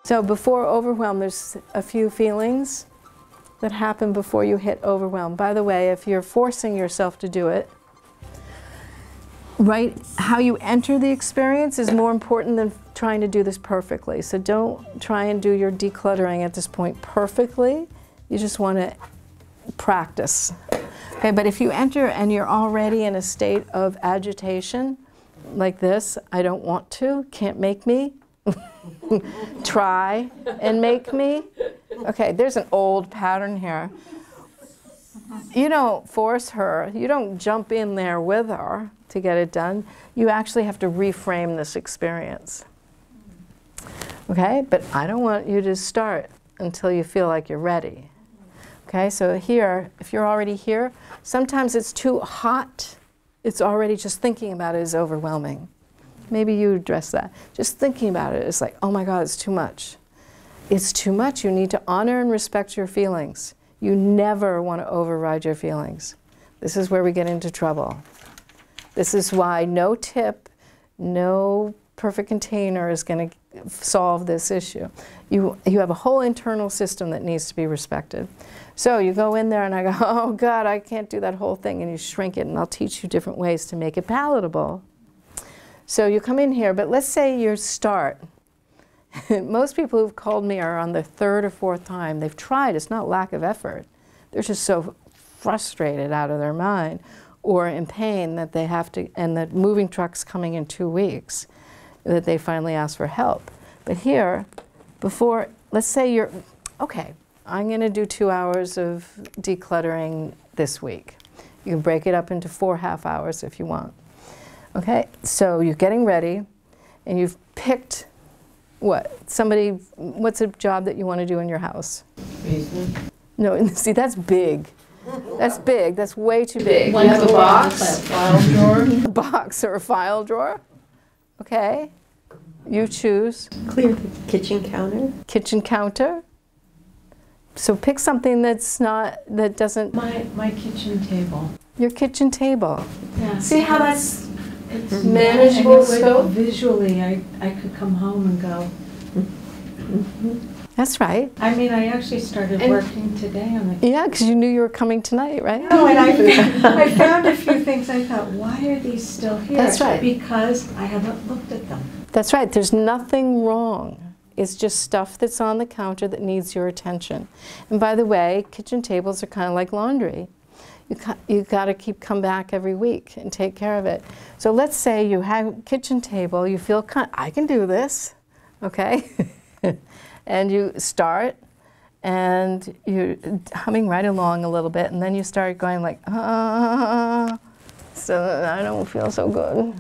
So before overwhelm, there's a few feelings that happen before you hit overwhelm. By the way, if you're forcing yourself to do it, right, how you enter the experience is more important than trying to do this perfectly. So don't try and do your decluttering at this point perfectly. You just want to practice. Okay, but if you enter and you're already in a state of agitation, like this, I don't want to, can't make me, try and make me. Okay, there's an old pattern here. You don't force her, you don't jump in there with her to get it done. You actually have to reframe this experience. Okay, but I don't want you to start until you feel like you're ready. Okay, so here, if you're already here, sometimes it's too hot. It's already just thinking about it is overwhelming. Maybe you address that. Just thinking about it is like, oh my God, it's too much. It's too much. You need to honor and respect your feelings. You never want to override your feelings. This is where we get into trouble. This is why no tip, no perfect container is going to solve this issue. You have a whole internal system that needs to be respected. So you go in there and I go, oh God, I can't do that whole thing, and you shrink it, and I'll teach you different ways to make it palatable. So you come in here, but let's say you start. Most people who've called me are on their third or fourth time. They've tried, it's not lack of effort. They're just so frustrated out of their mind or in pain that they have to, and the moving truck's coming in 2 weeks, that they finally ask for help. But here, before, let's say you're, okay, I'm going to do 2 hours of decluttering this week. You can break it up into 4 half hours if you want. Okay, so you're getting ready, and you've picked what? Somebody, what's a job that you want to do in your house? Basement. No, see, that's big. That's big. That's way too big. Like you have a box? A file drawer? A box or a file drawer? Okay. You choose. Clear the kitchen counter. Kitchen counter. So pick something that's not, that doesn't... My kitchen table. Your kitchen table. Yeah. See how that's it's manageable scope? Visually, I could come home and go. That's right. I mean, I actually started working today on it. Yeah, because you knew you were coming tonight, right? No, and I found a few things. I thought, why are these still here? That's right. Because I haven't looked at them. That's right. There's nothing wrong. It's just stuff that's on the counter that needs your attention. And by the way, kitchen tables are kind of like laundry. You got to come back every week and take care of it. So let's say you have a kitchen table, you feel, I can do this, okay? And you start, and you're humming right along a little bit, and then you start going like, so I don't feel so good.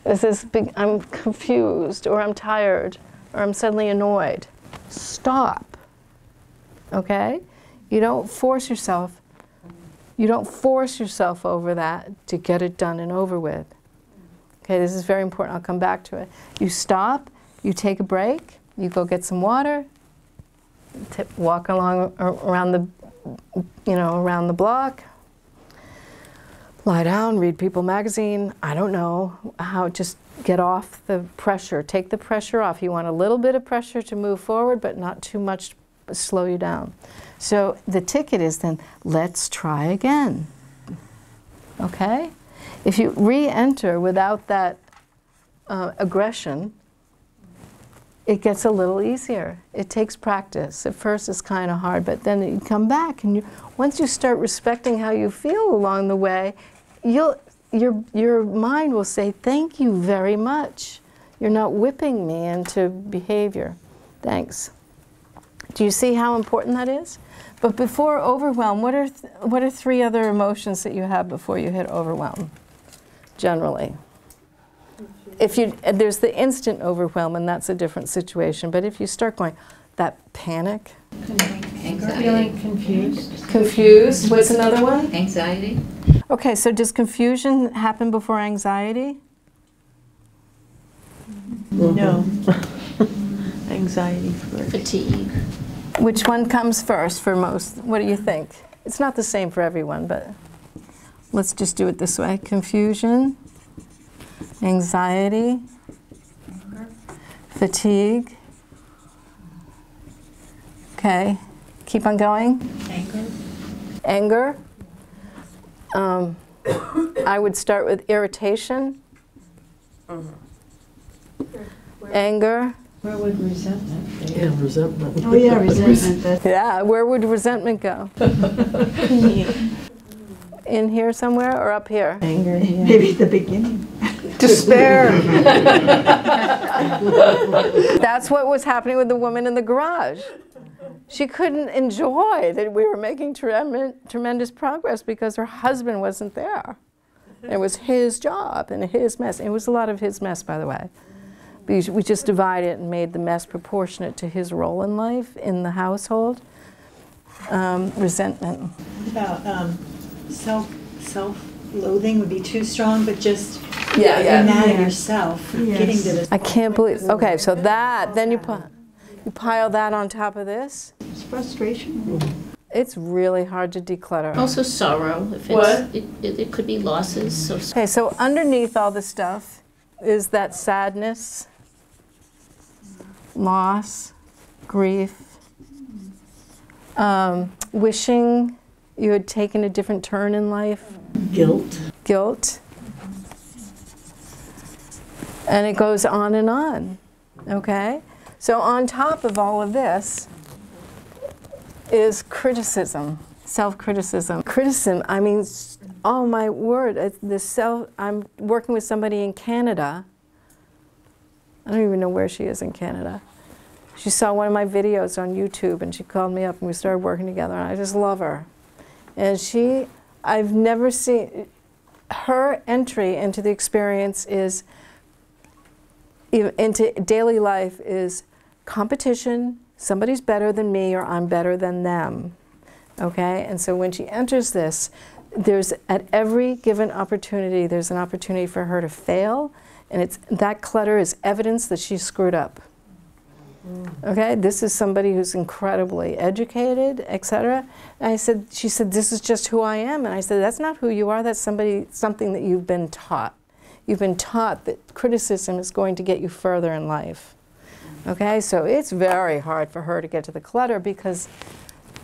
This is big, I'm confused, or I'm tired, or I'm suddenly annoyed. Stop, okay? You don't force yourself. You don't force yourself over that to get it done and over with. Okay, this is very important. I'll come back to it. You stop, you take a break, you go get some water, walk along around the, around the block, lie down, read People magazine. I don't know how, just get off the pressure. Take the pressure off. You want a little bit of pressure to move forward, but not too much to slow you down. So the ticket is then, let's try again. Okay? If you re-enter without that aggression, it gets a little easier. It takes practice. At first it's kind of hard, but then you come back, and once you start respecting how you feel along the way, your mind will say, thank you very much. You're not whipping me into behavior. Thanks. Do you see how important that is? But before overwhelm, what are 3 other emotions that you have before you hit overwhelm, generally? There's the instant overwhelm, and that's a different situation. But if you start going, that panic, Anxiety. Feeling confused. Confused. What's another one? Anxiety. Okay, so does confusion happen before anxiety? No. Anxiety first. Fatigue. Which one comes first for most? What do you think? It's not the same for everyone, but let's just do it this way. Confusion, anxiety, fatigue, Okay, keep on going. Anger. Anger. I would start with irritation. Anger. Where would resentment be? Yeah, resentment. Oh yeah, resentment. That's Yeah, where would resentment go? In here somewhere or up here? Anger, yeah. maybe the beginning. Despair. That's what was happening with the woman in the garage. She couldn't enjoy that we were making tremendous progress because her husband wasn't there. It was his job and his mess. It was a lot of his mess, by the way. We just divided it and made the mess proportionate to his role in life, in the household. Resentment. About self-loathing would be too strong, but just Yeah, you're mad at Yeah. yourself for Yes. getting to this. I can't believe, okay, so that, then you pile that on top of this. It's frustration. It's really hard to declutter. Also sorrow, if What? it could be losses, so Okay, so underneath all this stuff is that sadness, loss, grief, wishing you had taken a different turn in life, Guilt. guilt, and it goes on, okay? So on top of all of this is criticism, self-criticism. Criticism, I mean, oh my word, I'm working with somebody in Canada. I don't even know where she is in Canada. She saw one of my videos on YouTube and she called me up and we started working together and I just love her. And I've never seen, her entry into the experience is, into daily life is competition, somebody's better than me or I'm better than them, okay? And so when she enters this, there's, at every given opportunity, there's an opportunity for her to fail, and that clutter is evidence that she's screwed up. Okay, this is somebody who's incredibly educated, etc. And she said, this is just who I am. And I said, that's not who you are, that's something that you've been taught. You've been taught that criticism is going to get you further in life. Okay, so it's very hard for her to get to the clutter because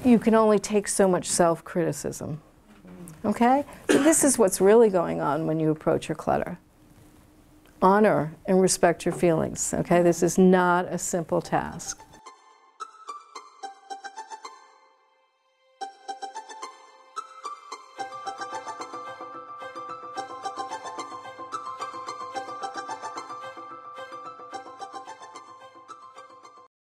you can only take so much self-criticism. Okay, so this is what's really going on when you approach your clutter. Honor and respect your feelings, okay? This is not a simple task.